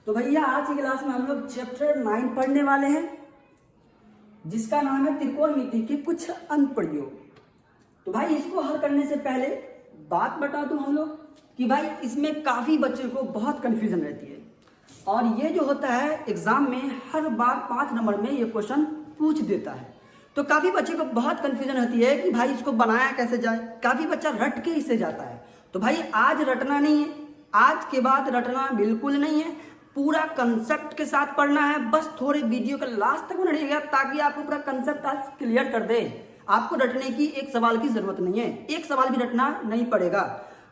तो भैया आज की क्लास में हम लोग चैप्टर 9 पढ़ने वाले हैं, जिसका नाम है त्रिकोणमिति के कुछ अनुप्रयोग। तो भाई इसको हल करने से पहले बात बता दूं हम लोग कि भाई इसमें काफ़ी बच्चों को बहुत कन्फ्यूजन रहती है, और ये जो होता है एग्जाम में हर बार 5 नंबर में ये क्वेश्चन पूछ देता है। तो काफ़ी बच्चे को बहुत कन्फ्यूजन होती है कि भाई इसको बनाया कैसे जाए। काफ़ी बच्चा रट के इससे जाता है। तो भाई आज रटना नहीं है, आज के बाद रटना बिल्कुल नहीं है, पूरा कंसेप्ट के साथ पढ़ना है। बस थोड़े वीडियो के लास्ट तक पढ़िएगा ताकि आपको पूरा कंसेप्ट आज क्लियर कर दे। आपको रटने की एक सवाल की जरूरत नहीं है, एक सवाल भी रटना नहीं पड़ेगा।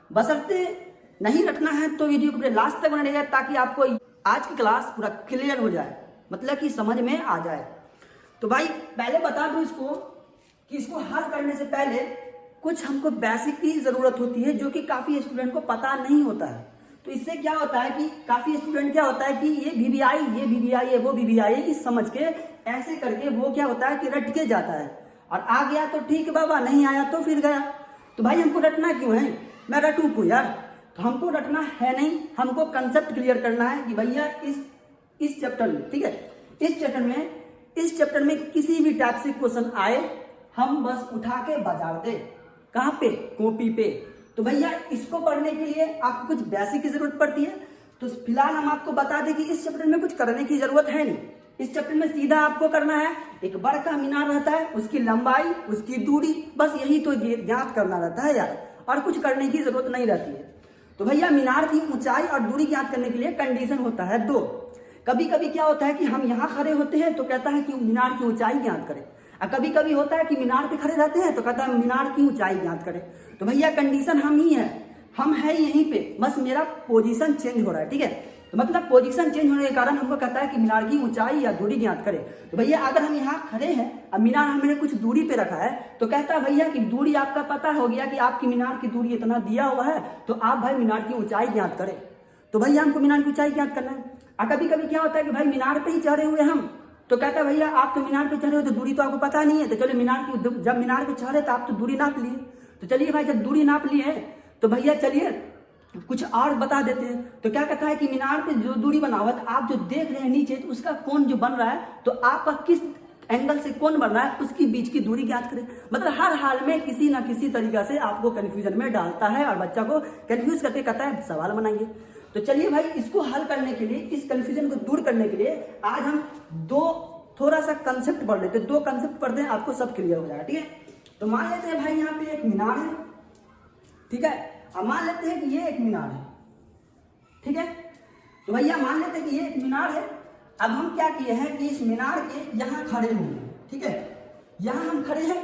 बशर्ते नहीं रटना है तो वीडियो को पूरे लास्ट तक पढ़िएगा ताकि आपको आज की क्लास पूरा क्लियर हो जाए, मतलब कि समझ में आ जाए। तो भाई पहले बता दूं इसको कि इसको हल करने से पहले कुछ हमको बेसिक की जरूरत होती है, जो कि काफी स्टूडेंट को पता नहीं होता है। तो इससे क्या होता है कि काफी स्टूडेंट क्या होता है कि ये वीवीआई, ये वीवीआई है, वो वीवीआई इस समझ के ऐसे करके वो क्या होता है कि रट के जाता है, और आ गया तो ठीक है बाबा, नहीं आया तो फिर गया। तो भाई हमको रटना क्यों है? मैं रटू क्यों यार? तो हमको रटना है नहीं, हमको कंसेप्ट क्लियर करना है कि भैया इस चैप्टर में, ठीक है, इस चैप्टर में किसी भी टाइप से क्वेश्चन आए हम बस उठा के बाजार दे। कहाँ पे? कॉपी पे। तो भैया इसको पढ़ने के लिए आपको कुछ बेसिक की जरूरत पड़ती है। तो फिलहाल हम आपको बता दें कि इस चैप्टर में कुछ करने की जरूरत है नहीं। इस चैप्टर में सीधा आपको करना है, एक बड़ा का मीनार रहता है, उसकी लंबाई, उसकी दूरी, बस यही तो ज्ञात करना रहता है यार, और कुछ करने की जरूरत नहीं रहती है। तो भैया मीनार की ऊंचाई और दूरी ज्ञात करने के लिए कंडीशन होता है 2। कभी कभी क्या होता है कि हम यहाँ खड़े होते हैं तो कहता है कि मीनार की ऊंचाई ज्ञात करें, और कभी कभी होता है कि मीनार पे खड़े रहते हैं तो कहता है मीनार की ऊंचाई ज्ञात करें। तो भैया कंडीशन हम ही है, हम है यहीं पे, बस मेरा पोजीशन चेंज हो रहा है, ठीक है। तो मतलब पोजीशन चेंज होने के कारण हमको कहता है कि मीनार की ऊंचाई या दूरी ज्ञात करें। तो भैया अगर हम यहाँ खड़े हैं और मीनार हमने कुछ दूरी पे रखा है तो कहता है भैया कि दूरी आपका पता हो गया कि आपकी मीनार की दूरी इतना दिया हुआ है, तो आप भाई मीनार की ऊंचाई ज्ञात करें। तो भैया हमको मीनार की ऊंचाई ज्ञात करना है। और कभी कभी क्या होता है कि भाई मीनार पे ही चढ़े हुए हम, तो कहता है भैया आप तो मीनार पे चढ़े हो तो दूरी तो आपको पता नहीं है, तो चलो मीनार की, जब मीनार पे चढ़े तो आप तो दूरी नाप लिए। तो चलिए भाई जब दूरी नाप लिए है तो भैया चलिए कुछ और बता देते हैं। तो क्या कहता है कि मीनार पे जो दूरी बना हुआ है, आप जो देख रहे हैं नीचे, तो उसका कोण जो बन रहा है, तो आपका किस एंगल से कोण बन रहा है उसकी बीच की दूरी ज्ञात करें। मतलब हर हाल में किसी ना किसी तरीका से आपको कंफ्यूजन में डालता है और बच्चा को कंफ्यूज करके कहता है सवाल बनाइए। तो चलिए भाई इसको हल करने के लिए, इस कंफ्यूजन को दूर करने के लिए आज हम थोड़ा सा कंसेप्ट पढ़ लेते हैं। 2 कंसेप्ट पढ़ते हैं, आपको सब क्लियर हो जाएगा, ठीक है। तो मान लेते हैं भाई यहाँ पे एक मीनार है, ठीक है। अब मान लेते हैं कि ये एक मीनार है, ठीक है। तो भैया मान लेते हैं कि ये एक मीनार है। अब हम क्या किए हैं कि इस मीनार के यहाँ खड़े हुए हैं, ठीक है, यहाँ हम खड़े हैं।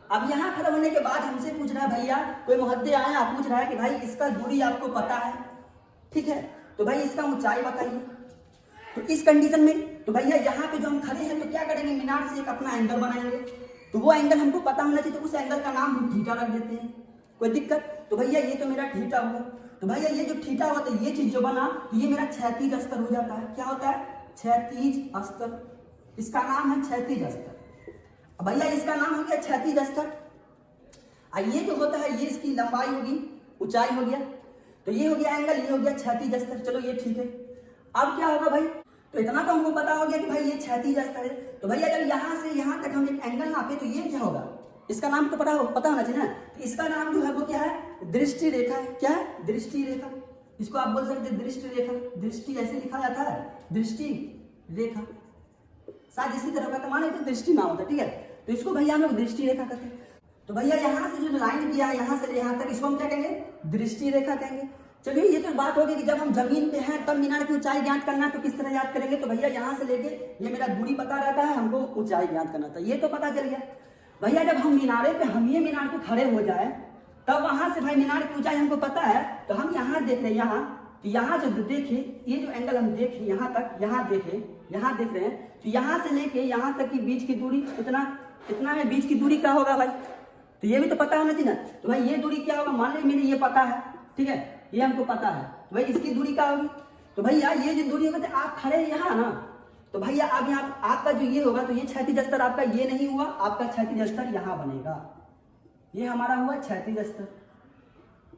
अब यहाँ खड़े होने के बाद हमसे पूछ रहा है भैया, कोई मुहद्दे आया पूछ रहा है कि भाई इसका दूरी आपको पता है, ठीक है, तो भाई इसका ऊंचाई बताइए। तो इस कंडीशन में तो भैया यहाँ पे जो हम खड़े हैं तो क्या करेंगे, मीनार से एक अपना एंगल बनाएंगे। तो वो एंगल हमको पता होना चाहिए, तो उस एंगल का नाम हम थीटा रख देते हैं, कोई दिक्कत? तो भैया ये तो मेरा थीटा हुआ। तो भैया ये जो थीटा होता है, ये चीज जो बना, तो ये मेरा क्षैतिज स्तर हो जाता है। क्या होता है? क्षैतिज स्तर। इसका नाम है क्षैतिज स्तर। अब भैया इसका नाम हो गया क्षैतिज स्तर। और ये जो होता है ये इसकी लंबाई होगी, ऊंचाई हो गया। तो ये हो गया एंगल, ये हो गया क्षैतिज स्तर। चलो ये ठीक है। अब क्या होगा भाई, तो इतना तो हमको पता हो गया कि भाई ये क्षैतिज स्तर है। तो भैया जब यहाँ से यहाँ तक हम एक एंगल नापे तो ये क्या होगा, इसका नाम तो पता होना चाहिए ना। तो इसका नाम जो है वो क्या है, दृष्टि रेखा है। क्या है? दृष्टि रेखा। इसको आप बोल सकते हैं दृष्टि रेखा। दृष्टि ऐसे लिखा जाता है, दृष्टि रेखा। शायद इसी तरह का, तो माने तो दृष्टि नाम होता है, ठीक है। तो इसको भैया हम लोग दृष्टि रेखा कहते हैं। तो भैया यहाँ से जो लाइन किया यहाँ से यहाँ तक, इसको हम क्या कहेंगे, दृष्टि रेखा कहेंगे। चलिए ये तो बात होगी कि जब हम जमीन पे हैं तब मीनार की ऊंचाई ज्ञात करना है, तो किस तरह याद करेंगे। तो भैया यहाँ से लेके ये मेरा दूरी पता रहता है, हमको ऊंचाई ज्ञात करना था, ये तो पता चल गया। भैया जब हम मीनारे पे, हम ये मीनार पे खड़े हो जाए, तब वहां से भाई मीनार की ऊंचाई हमको पता है, तो हम यहाँ देख रहे हैं, यहाँ, तो यहाँ जो देखे, ये जो एंगल हम देखे यहाँ तक, यहाँ देखे, यहाँ देख रहे हैं, तो यहाँ से लेके यहाँ तक की बीच की दूरी इतना में बीच की दूरी क्या होगा भाई, तो ये भी तो पता होना चाहिए ना। तो भाई ये दूरी क्या होगा, मान लीजिए मेरे ये पता है, ठीक है, ये हमको पता है, तो भाई इसकी दूरी क्या होगी। तो भैया ये जो दूरी होगी, आप खड़े यहाँ ना, तो भैया अब यहाँ आपका जो ये होगा, तो ये क्षैतिज स्तर आपका ये नहीं हुआ, आपका क्षैतिज स्तर यहाँ बनेगा। ये हमारा हुआ क्षैतिज स्तर।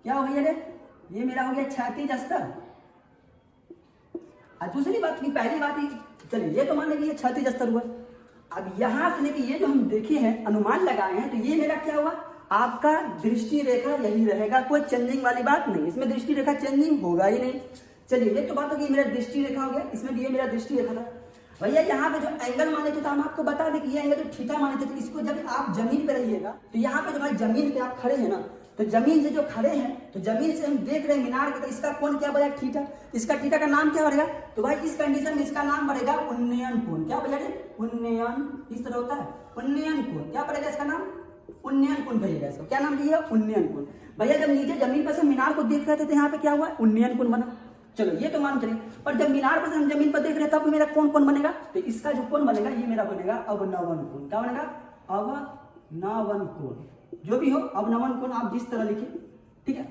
क्या हो भैया रे, ये मेरा हो गया क्षैतिज स्तर। दूसरी बात की पहली बात ही, चलिए ये तो मान लेंगे ये क्षैतिज स्तर हुआ। अब यहाँ से लेके ये जो हम देखे हैं, अनुमान लगाए हैं, तो ये मेरा क्या हुआ, आपका दृष्टि रेखा यही रहेगा, कोई चेंजिंग वाली बात नहीं, इसमें दृष्टि रेखा चेंजिंग होगा ही नहीं। चलिए ये तो बात होगी, मेरा दृष्टि रेखा हो गया, इसमें भी ये मेरा दृष्टि रेखा था। भैया यहाँ पे जो एंगल माने थे तो हम आपको बता दें कि ये एंगल जो थीटा माने थे, तो इसको जब आप जमीन पे रहिएगा तो यहाँ पे जो भाई जमीन पे आप खड़े हैं ना, तो जमीन से जो खड़े हैं, तो जमीन से हम देख रहे हैं मीनार के, तो इसका कोण क्या बनेगा, थीटा। इसका थीटा का नाम क्या बनेगा, तो भाई इस कंडीशन में इसका नाम बनेगा उन्नयन कोण। क्या बनेगा, उन्नयन, इस तरह होता है उन्नयन कोण। क्या पड़ेगा इसका नाम, उन्नयन कोण भैया। इसका क्या नाम दिया, उन्नयन कोण। भैया जब नीचे जमीन पर से मीनार को देख रहे थे तो यहाँ पे क्या हुआ, उन्नयन कोण बना। चलो ये तो मान चलिए, पर जब मीनार पर से हम जमीन पर देख रहे हैं तब मेरा कौन कौन बनेगा, तो इसका जो कोण बनेगा ये मेरा बनेगा अवनवन कोण। क्या बनेगा, अवनवन कोण। जो भी हो अवनवन कोण आप जिस तरह लिखिए, ठीक है।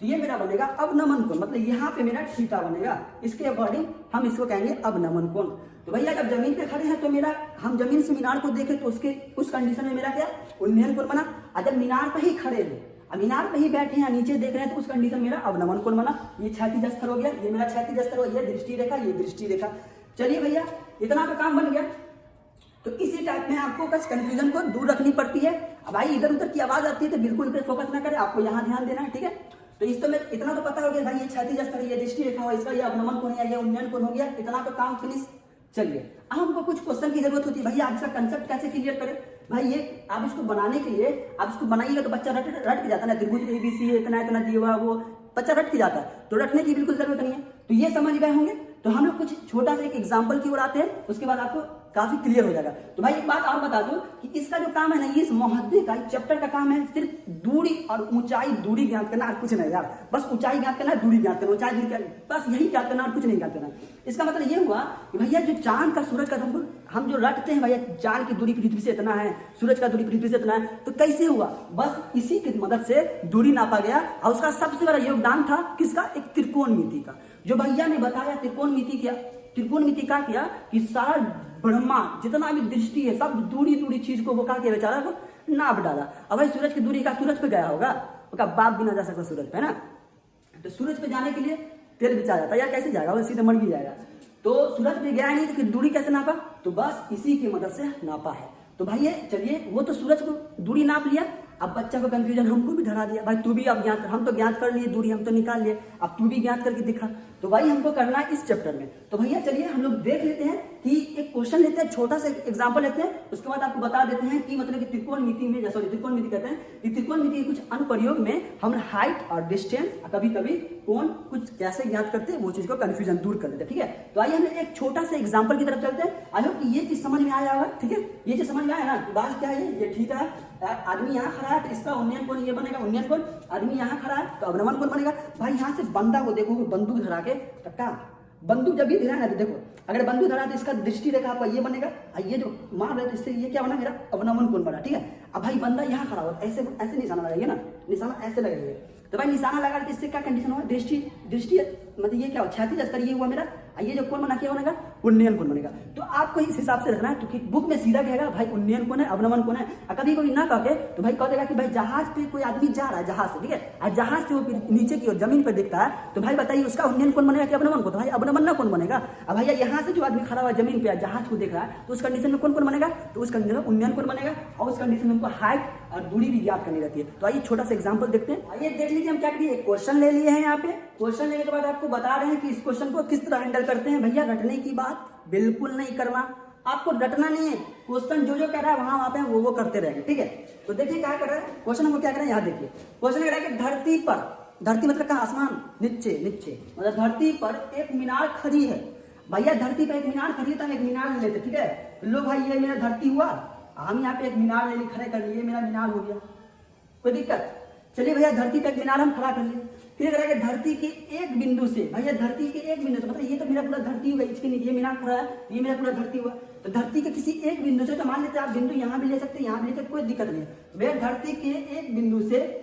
तो ये मेरा बनेगा अवनमन कोण, मतलब यहाँ पे मेरा थीटा बनेगा, इसके अकॉर्डिंग हम इसको कहेंगे अवनमन कोण। तो भैया जब जमीन पे खड़े हैं तो मेरा, हम जमीन से मीनार को देखें तो उसके उस कंडीशन में मेरा क्या उन्नयन कोण बना। और जब मीनार पर ही खड़े हैं, मीनार पे ही बैठे हैं, नीचे देख रहे हैं, तो उस कंडीशन मेरा अवनमन कोण बना। ये क्षैतिज स्तर हो गया, ये मेरा क्षैतिज स्तर हो गया, दृष्टि रेखा, ये दृष्टि रेखा। चलिए भैया इतना तो काम बन गया। तो इसी टाइप में आपको बस कंफ्यूजन को दूर रखनी पड़ती है। अब भाई इधर उधर की आवाज आती है तो बिल्कुल इधर फोकस ना करें, आपको यहाँ ध्यान देना है, ठीक है। तो इस तो में इतना तो पता हो गया भाई, ये क्षैतिज स्तर, ये दृष्टि रेखा हो, इसका ये अवनमन कोण है, ये उन्नयन कोण हो गया, इतना तो काम फिनिश। चलिए अब हमको कुछ क्वेश्चन की जरूरत होती है, भैया आप इसका कंसेप्ट कैसे क्लियर करें। भाई ये आप इसको बनाने के लिए, आप इसको बनाइएगा तो बच्चा रट के जाता है ना, त्रिभुज ABC इतना इतना दिया हुआ, वो बच्चा रट के जाता है, तो रटने की बिल्कुल जरूरत नहीं है। तो ये समझ गए होंगे, तो हम लोग कुछ छोटा सा एक एग्जाम्पल की ओर आते हैं, उसके बाद आपको काफी क्लियर हो जाएगा। तो भाई एक बात और बता दूं कि इसका जो काम है ना, ये इस मुहद्दे का चैप्टर का काम है सिर्फ दूरी और ऊंचाई, दूरी ज्ञात करना और कुछ नहीं यार, बस ऊंचाई ज्ञात करना, दूरी ज्ञात करना, ऊंचाई दूरी बस यही ज्ञात करना और कुछ नहीं ज्ञात करना। इसका मतलब ये हुआ कि भैया जो चांद का सूरज का हम जो रटते हैं, भैया चांद की दूरी पृथ्वी से इतना है, सूरज का दूरी पृथ्वी से इतना है, तो कैसे हुआ, बस इसी की मदद से दूरी नापा गया। और उसका सबसे बड़ा योगदान था किसका, एक त्रिकोणमिति का। जो भैया ने बताया त्रिकोणमिति का क्या कि सारा ब्रह्मांड जितना भी दृष्टि है, सब दूरी दूरी चीज को वो क्या किया, बेचारा को नाप डाला। अब भाई सूरज की दूरी का, सूरज पे गया होगा, उसका बाप भी ना जा सकता सूरज पे, है ना। तो सूरज पे जाने के लिए तेल बिछा जाता है, यार कैसे जाएगा, वो सीधे मर भी जाएगा। तो सूरज पे गया नहीं, तो फिर दूरी कैसे नापा, तो बस इसी की मदद से नापा है। तो भाई चलिए वो तो सूरज को दूरी नाप लिया, अब बच्चा को कंफ्यूजन हमको भी धरा दिया, भाई तू भी अब ज्ञात, हम तो ज्ञात कर लिए दूरी, हम तो निकाल लिए, अब तू भी ज्ञात करके दिखा। तो भाई हमको करना है इस चैप्टर में। तो भैया चलिए हम लोग देख लेते हैं कि एक क्वेश्चन लेते हैं, छोटा सा एग्जांपल लेते हैं, उसके बाद आपको बता देते हैं कि मतलब कि त्रिकोणमिति में, जैसे त्रिकोणमिति कहते हैं कि त्रिकोणमिति के कुछ अनुप्रयोग में हम हाइट और डिस्टेंस, कभी कभी कोण कुछ कैसे ज्ञात करते हैं, वो चीज को कंफ्यूजन दूर कर देते हैं, ठीक है। तो आइए हम एक छोटा सा एग्जाम्पल की तरफ चलते हैं। आई होप कि ये चीज समझ में आया होगा, ठीक है। ये चीज समझ में आया ना, बात क्या है, ये ठीक है। आदमी यहाँ खड़ा है तो इसका उन्नयन कोण ये बनेगा, उन्नयन कोण। आदमी यहाँ खड़ा है तो अवनमन कोण बनेगा। भाई यहाँ से बंदा को देखो, बंदूक धरा के टक्का, बंदूक जब भी धरा है तो देखो, अगर बंदूक धरा तो इसका दृष्टि रेखा आपका ये बनेगा, और ये जो मार रहे तो इससे ये क्या बना, मेरा अवनमन कोण बना, ठीक है। अब भाई बंदा यहाँ खड़ा हो, ऐसे ऐसे निशाना लगाइए ना, निशाना ऐसे लगाइए, तो भाई निशाना लगा तो इससे क्या कंडीशन हुआ, दृष्टि मतलब ये क्या हो, क्षैतिज स्तर ये हुआ मेरा, ये जो कोण बना क्या बनेगा, उन्नयन कोण बनेगा। तो आपको इस हिसाब से रखना है, तो बुक में सीधा कहेगा भाई उन्नयन कोण है, अवनमन कोण है। और कभी कोई ना कहे तो भाई कह देगा कि भाई जहाज पे कोई आदमी जा रहा है, जहाज से, ठीक है, और जहाज से वो नीचे की ओर जमीन पर दिखता है, तो भाई बताइए उसका उन्नयन कोण बनेगा कि अवनमन कोण, तो भाई अवनमन ना कोण बनेगा। अब भैया यहाँ से जो आदमी खड़ा हुआ जमीन पे जहाज को देख रहा है, तो उस कंडीशन में कौन कोण बनेगा, तो उस कंडीशन में उन्नयन कोण बनेगा, और उस कंडीशन में हमको हाइट और दूरी भी ज्ञात करनी रहती है। तो आइए छोटा सा एग्जांपल देखते हैं। आइए देख लीजिए हम क्या करिए, एक क्वेश्चन ले लिए हैं यहाँ पे। क्वेश्चन लेने के बाद आपको बता रहे हैं कि इस क्वेश्चन को किस तरह हैंडल करते हैं। भैया रटने की बात बिल्कुल नहीं करना, आपको रटना नहीं है, क्वेश्चन जो कह रहा है वहां पे वो करते रहेंगे, ठीक है। तो देखिए क्या कर रहा है क्वेश्चन, हमको क्या कर रहा है, यहाँ देखिए क्वेश्चन कह रहा है कि धरती पर, धरती मतलब कहाँ, आसमान, नीचे मतलब धरती पर एक मीनार खड़ी है। भैया धरती पर एक मीनार खड़ी है तो हम एक मीनार ले लेते, ठीक है। लो भाई ये मेरा धरती हुआ, हम यहाँ पे एक मीनार ले खड़े कर लिए, मेरा मीनार हो गया, कोई दिक्कत। चलिए भैया धरती पे एक मीनार हम खड़ा कर लिए, फिर करेंगे धरती के एक बिंदु से, भैया धरती के एक बिंदु से, मतलब ये तो मेरा पूरा धरती हुआ, इसके ये मीनार खड़ा है, ये मेरा पूरा धरती हुआ। तो धरती के किसी एक बिंदु से, तो मान लेते हैं आप बिंदु यहाँ भी ले सकते हैं, यहाँ भी ले सकते, कोई दिक्कत नहीं है। भैया धरती के एक बिंदु से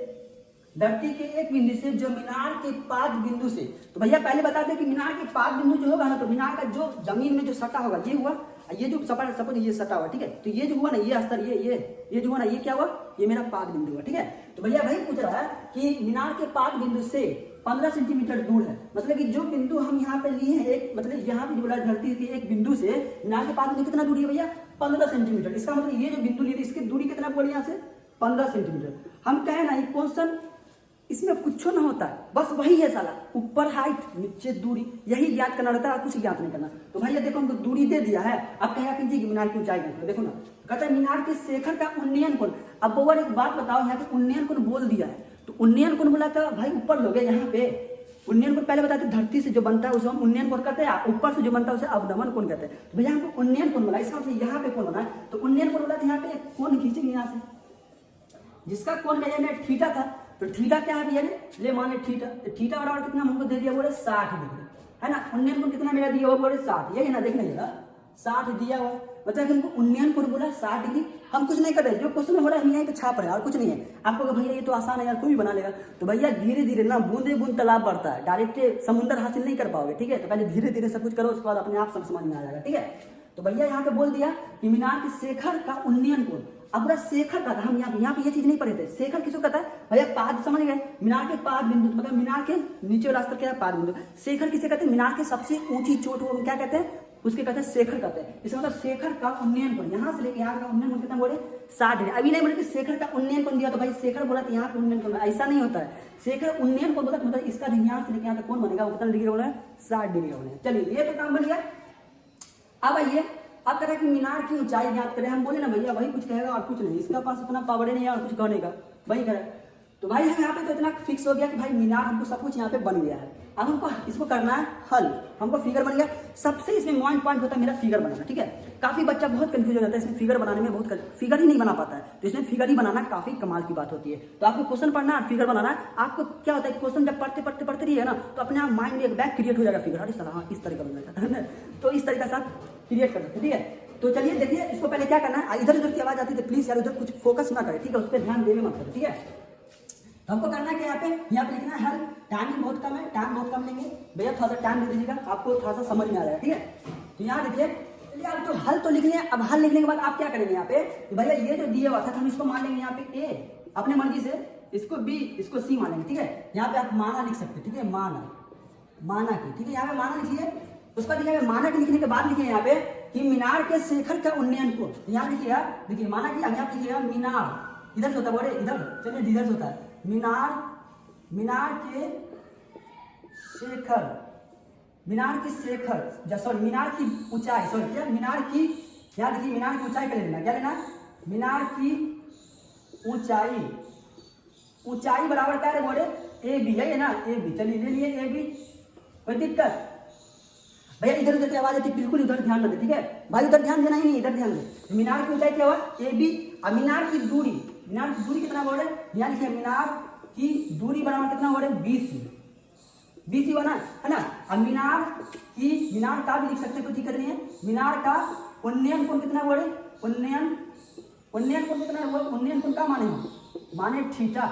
जो मीनार के पाद बिंदु से, तो भैया पहले बता दें कि मीनार के पाद बिंदु जो होगा ना, तो मीनार का जो जमीन में जो सटा होगा ये हुआ, ये जो सपोज ये सटा हुआ, ठीक है। तो ये जो हुआ ना, ये स्तर, ये जो हुआ ना, ये क्या हुआ, ये मेरा पाद बिंदु हुआ, ठीक है। तो भैया भाई पूछ रहा है कि मीनार के पाद बिंदु से 15 सेंटीमीटर दूर है। मतलब कि जो बिंदु हम यहाँ पे लिए हैं एक, मतलब यहाँ पे जो बोला धरती के एक बिंदु से मीनार के पास में कितना दूरी है भैया, 15 सेंटीमीटर। इसका मतलब ये जो बिंदु लिए थे इसकी दूरी कितना बोले यहाँ से, 15 सेंटीमीटर। हम कहें ना ये क्वेश्चन इसमें कुछ ना होता है, बस वही है साला, ऊपर हाइट नीचे दूरी, यही ज्ञात करना रहता है, कुछ ज्ञात नहीं करना। तो भैया देखो हमको दूरी दे दिया है, अब कहेगा कि मीनार की ऊंचाई तो देखो ना, कहता है मीनार के शिखर का उन्नयन कोण। अब बउआ एक बात बताओ, यहाँ पे उन्नयन कोण बोल दिया है, तो उन्नयन कोण बोला था भाई ऊपर लोगे यहाँ पे। उन्नयन कोण पहले बताते धरती से जो बनता है उसे हम उन्नयन कोण कहते हैं, ऊपर से जो बनता है उसे अवनमन कोण कहते हैं। तो भैया हमको उन्नयन कोण बोला, इसका मतलब यहाँ पे कोण होना है, तो उन्नयन कोण बोला था यहाँ पे एक कोण खींचेंगे यहाँ से, जिसका कोण भैया थीटा था। तो थीटा क्या है भैया ले माने थीटा, तो थीटा बराबर कितना हमको दे दिया बोले 60 डिग्री, है ना। उन्नयन कोण कितना मेरा दिया हुआ बोले 60, यही ना देखना जरा 60 दिया हुआ, मतलब कि हमको उन्नयन कोण बोला 60 डिग्री। हम कुछ नहीं कर रहे, जो क्वेश्चन हो रहा है हम यहीं पे छाप रहे हैं और कुछ नहीं है। आपको भैया ये तो आसान है यार, कोई भी बना लेगा। तो भैया धीरे धीरे ना बूंदे बूंद तालाब बढ़ता है, डायरेक्ट समुद्र हासिल नहीं कर पाओगे, ठीक है। तो पहले धीरे धीरे सब कुछ करो, उसके बाद अपने आप समझ में आ जाएगा, ठीक है। तो भैया यहाँ पे बोल दिया कि मीनार के शिखर का उन्नयन कोण। अब पूरा शेखर का था, हम यहाँ पे ये चीज नहीं पढ़े थे। शेखर किसको कहता है भैया, पाद समझ गए, मीनार के पाद बिंदु, मतलब मीनार के नीचे वाला स्तर क्या है, पाद बिंदु। शेखर किसे कहते हैं, मीनार के सबसे ऊंची चोट को क्या कहते हैं, उसके कहते हैं शेखर कहते हैं। इसका मतलब शेखर का उन्नयन कोण, यहाँ से लेके यहाँ का उन्नयन कोण कितना बोले 60 डिग्री। अभी नहीं बोले कि शेखर का उन्नयन कोण दिया तो भाई शेखर बोला तो यहाँ पे उन्नयन कोण, ऐसा नहीं होता है। शेखर उन्नयन कोण बोला मतलब इसका यहाँ से लेके यहाँ तक कोण बनेगा वो कितना डिग्री बोला, 60 डिग्री बनेगा। चलिए ये तो काम बन गया। अब आइए, अब करें कि मीनार की ऊंचाई ज्ञात करें। हम बोले ना भैया वही कुछ कहेगा और कुछ नहीं, इसका पास इतना पावर नहीं है और कुछ कहने का, वही करे। तो भाई हम यहाँ पे तो इतना फिक्स हो गया कि भाई मीनार हमको सब कुछ यहाँ पे बन गया है। अब हमको इसको करना है हल, हमको फिगर बन गया। सबसे इसमें मेन पॉइंट होता है मेरा फिगर बनाना, ठीक है। काफी बच्चा बहुत कंफ्यूज हो जाता है इसमें, फिगर बनाने में बहुत फिगर ही नहीं बना पाता है, तो इसमें फिगर ही बनाना काफी कमाल की बात होती है। तो आपको क्वेश्चन पढ़ना है, फिगर बनाना है। आपको क्या होता है क्वेश्चन जब पढ़ते रहिए ना तो अपने आप माइंड में एक बैक क्रिएट हो जाएगा फिगर, अरे सर हाँ इस तरीका बनना चाहता है, तो इस तरीका से आप क्रिएट कर सकते, ठीक है। तो चलिए देखिए, इसको पहले क्या करना है, इधर उधर की आवाज आती है तो प्लीज यार उधर कुछ फोकस ना करें, ठीक है, उस पर ध्यान देवे मत करें, ठीक है। तो हमको करना है कि यहाँ पे लिखना है हल। टाइम बहुत कम है, टाइम बहुत कम लेंगे भैया, थोड़ा सा टाइम दे दीजिएगा, आपको थोड़ा सा समझ में आ जाएगा, ठीक है। तो यहाँ देखिए यार, तो हल तो लिख लिया। अब हल लिखने के बाद आप क्या करेंगे यहाँ पे, तो भैया ये जो दिया हुआ था हम इसको मान लेंगे यहाँ पे ए, अपने मर्जी से, इसको बी, इसको सी मान लेंगे, ठीक है। यहाँ पे आप माना लिख सकते, ठीक है, माना की, ठीक है। यहाँ पे माना लिखिए, उसका देखिए माना के लिखने के बाद लिखिए यहाँ पे कि मीनार के शिखर का उन्नयन कोण। यहाँ लिखिएगा, देखिए माना कि अब यहाँ लिखिएगा मीनार, इधर से होता है बोले इधर, चलिए इधर से होता है मीनार के शिखर, मीनार की शिखर, सॉरी मीनार की ऊंचाई, सॉरी क्या, मीनार की, यहाँ देखिए मीनार की ऊंचाई का लेना, क्या लेना, मीनार की ऊंचाई, ऊंचाई बराबर क्या है बोले ए बी, है ना, ए बी। चलिए ले लिए ए बी, कोई दिक्कत भैया, इधर उधर की आवाज आती है बिल्कुल उधर ध्यान न दे, ठीक है भाई, उधर ध्यान देना ही नहीं, इधर ध्यान दे। मीनार की ऊंचाई क्या हुआ ए बी, अब मीनार की दूरी, मीनार की दूरी कितना बोले, यहाँ लिखिए मीनार की दूरी बराबर कितना बोले BC, BC बना है ना। अब मीनार का भी लिख सकते हैं, कोई दिक्कत नहीं है। मीनार का उन्नयन कोण कितना बोले, उन्नयन कोण कितना है, उन्नयन कोण का माने थीटा,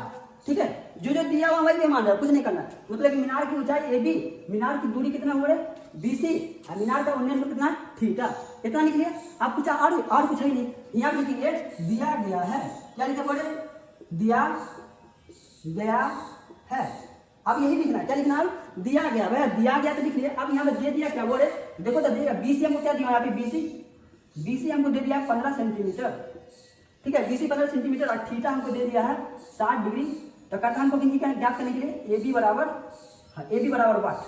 ठीक है। जो दिया हुआ वही मान रहा है, कुछ नहीं करना। मतलब कि मीनार की ऊंचाई AB, मीनार की दूरी कितना बोले BC, और मीनार का उन्नयन कोण कितना थीटा, इतना लिख लिया। आप कुछ और कुछ है नहीं, यहाँ लिखिए दिया गया है, क्या लिखा बोले, दिया गया है। अब यही लिखना है, क्या लिखना है, दिया गया, भैया दिया गया तो लिख लिया। अब यहाँ पे दे दिया क्या बोले, देखो तो देगा BC हमको क्या दिया यहाँ पे, BC हमको दे दिया 15 सेंटीमीटर, ठीक है, BC 15 सेंटीमीटर, और थीटा हमको दे दिया है 60 डिग्री। तो कहता हमको किसी का ज्ञात करने के लिए AB बराबर, AB बराबर वाट,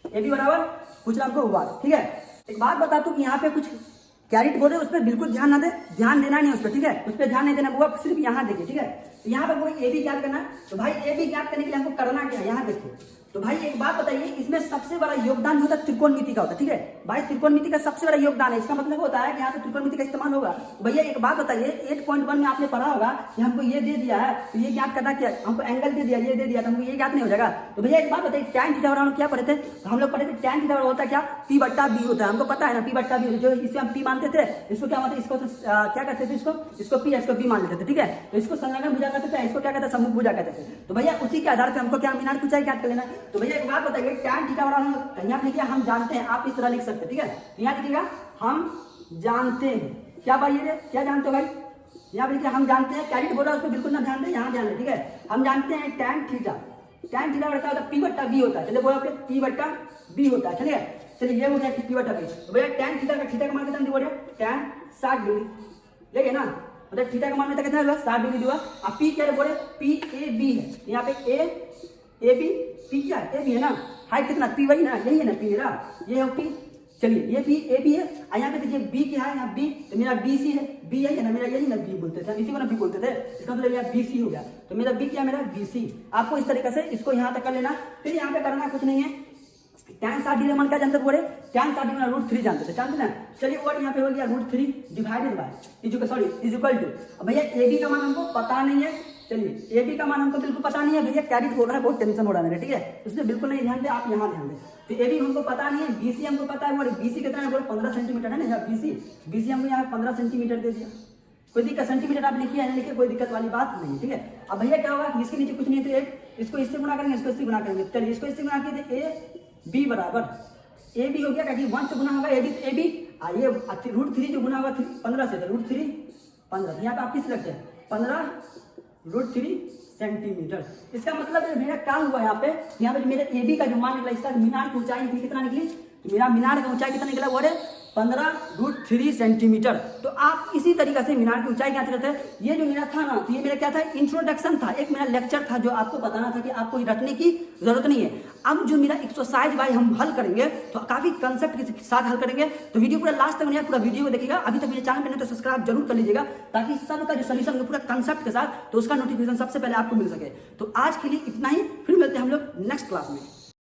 AB बराबर पूछ रहा हमको वाट, ठीक है। एक बात बता दूं कि यहाँ पे कुछ कैरेट बोले उस पर बिल्कुल ध्यान ना दे, ध्यान देना नहीं उस पर, ठीक है, उस पर ध्यान नहीं देना, वो सिर्फ यहाँ देखिए, ठीक है। तो यहाँ पर कोई AB ज्ञात करना है, तो भाई AB ज्ञात करने के लिए हमको करना क्या है, यहाँ देखो। तो भाई एक बात बताइए, इसमें सबसे बड़ा योगदान जो होता है त्रिकोणमिति का होता है, ठीक है भाई, त्रिकोणमिति का सबसे बड़ा योगदान है। इसका मतलब होता है कि यहाँ पे त्रिकोणमिति का इस्तेमाल होगा। भैया एक बात बताइए, 8.1 में आपने पढ़ा होगा कि हमको ये दे दिया है तो ये ज्ञात करना क्या, हमको एंगल दे दिया, ये दे दिया तो हमको ये ज्ञात नहीं हो जाएगा। तो भैया एक बात बताइए, tan थीटा बराबर क्या पढ़े थे, हम लोग पढ़े थे tan थीटा बराबर होता है क्या, P/B होता है, हमको पता है ना P/B, जो इसे हम P मानते थे, इसको क्या मानते, इसको क्या करते थे, इसको P, इसको B मान लेते थे, ठीक है। तो इसको संलग्न भुजा कहते थे, इसको क्या कहते हैं, सम्मुख भुजा कहते थे। तो भैया उसी के आधार पर हमको क्या मीनार की ऊंचाई ज्ञात कर लेना। तो भैया एक बात बताइए, tan थीटा बराबर यहाँ लिखिए हम जानते हैं, आप इस तरह लिख सकते हैं, ठीक है। यहाँ लिखिएगा हम जानते हैं, क्या भाई ये क्या जानते हो भाई, यहाँ पे लिखिए हम जानते हैं, कैरेट बोल रहा है उस पर बिल्कुल ना ध्यान दें, यहाँ ध्यान दें, ठीक है। हम जानते हैं tan थीटा, tan थीटा बराबर क्या होता है, P बट्टा B होता है। चलिए बोलो आपके P बट्टा B होता है। चलिए चलिए ये हो गया कि P बट्टा B। तो भैया tan थीटा का मान कितना दिया, tan 60 डिग्री, देखिए ना, मतलब थीटा का मान कितना है, 60 डिग्री दिया। अब P क्या है, बोले PAB है, यहाँ पे AB, P क्या है, AB है ना, हाइट कितना, P वही ना, यही है ना P मेरा, ये है P। चलिए ये B AB है, यहाँ पे देखिए B क्या है, यहाँ B, तो मेरा BC है, B यही है ना मेरा, यही ना B बोलते थे, इसी को ना B बोलते थे, इसका मतलब यहाँ BC हो गया। तो मेरा B क्या, मेरा BC। आपको इस तरीके से इसको यहाँ तक कर लेना। फिर यहाँ पे करना कुछ नहीं है, tan 60 डिग्री मान क्या जानते थे, tan 60 डिग्री √3 जानते थे, जानते ना। चलिए और यहाँ पे हो गया √3 divided by is equal to, अब भैया AB का मान हमको पता नहीं है। चलिए AB का मान हमको बिल्कुल पता नहीं है भैया, कैरिट हो रहा है, बहुत टेंशन हो रहा है मेरे, ठीक है, इसलिए बिल्कुल नहीं ध्यान दे, आप यहाँ ध्यान दें। तो AB हमको पता नहीं है, BC हमको पता है, बोले BC कितना है, बोले 15 सेंटीमीटर है ना, यहाँ BC हमको यहाँ 15 सेंटीमीटर दे दिया। कोई दिक्कत, सेंटीमीटर आप लिखिए या लिखिए, कोई दिक्कत वाली बात नहीं है, ठीक है। अब भैया क्या होगा, इसके नीचे कुछ नहीं, तो एक इसको इससे गुणा करेंगे, इसको इससे गुणा करेंगे। चलिए इसको इससे गुणा किए, AB बराबर AB हो गया, क्योंकि 1 से गुना होगा AB, ये √3 जो गुना होगा 15 से, तो √3 15, यहाँ पे आप किस लगते हैं 15 √3 सेंटीमीटर। इसका मतलब मेरा क्या हुआ यहाँ पे मेरे AB का जो मान निकला, इसका मीनार की ऊंचाई निकली, कितना निकली, तो मेरा मीनार की ऊंचाई कितना निकला, वो है 15 √3 सेंटीमीटर। तो आप इसी तरीके से मीनार की ऊंचाई क्या करते हैं, ये जो मेरा था ना, तो ये मेरा क्या था, इंट्रोडक्शन था, एक मेरा लेक्चर था जो आपको बताना था कि आपको रटने की जरूरत नहीं है। अब जो मेरा एक्सरसाइज भाई हम हल करेंगे तो काफी कंसेप्ट के साथ हल करेंगे, तो वीडियो पूरा लास्ट तक पूरा वीडियो को देखिएगा। अभी तक मेरे चैनल पे नहीं तो सब्सक्राइब जरूर कर लीजिएगा, ताकि सबका जो सोल्यूशन है पूरा कंसेप्ट के साथ, तो उसका नोटिफिकेशन सबसे पहले आपको मिल सके। तो आज के लिए इतना ही, फिर मिलते हैं हम लोग नेक्स्ट क्लास में।